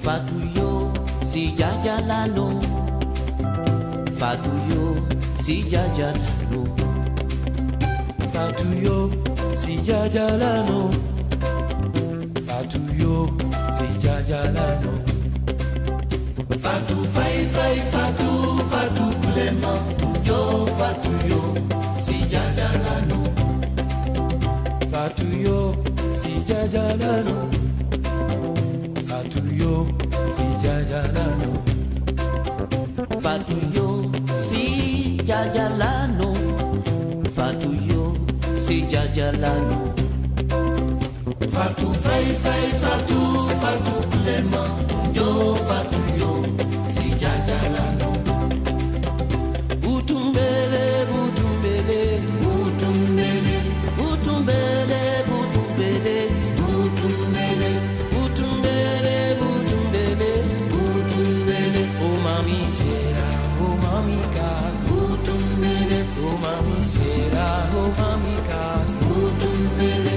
Fatuyo si jajalano, Fatuyo si jajalano, Fatuyo si jajalano, Fatuyo si jajalano. Fatu fai fai fatu fatu plema, yo Fatuyo si jajalano, Fatuyo si jajalano, Fatuyo si jajalano. Fatuyo si jajalano, Fatuyo si jajalano. Fatu fai fai fatu fatu plema, yo Fatuyo si jajalano. Butumbele, butumbele, Butumbele, butumbele, butumbele, butumbele, butumbele, butumbele. butumbele, Oh mami sera, oh mami kas. butumbele, Oh mami sera, oh mami kas. butumbele.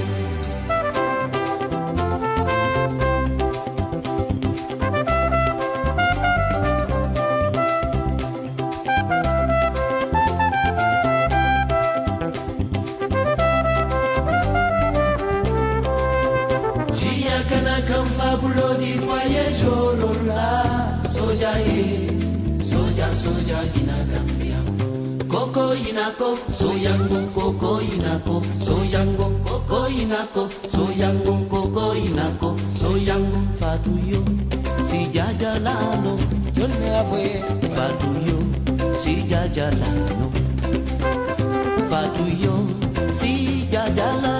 Fabulo di foyer jorola. Soja ye, soja soja ina Gambia. Koko inako, soyango koko inako, soyango koko inako, soyango koko inako, soyango. Fatuyo si jajalano, Yo never. Fatuyo si jajalano, Fatuyo si jajalano.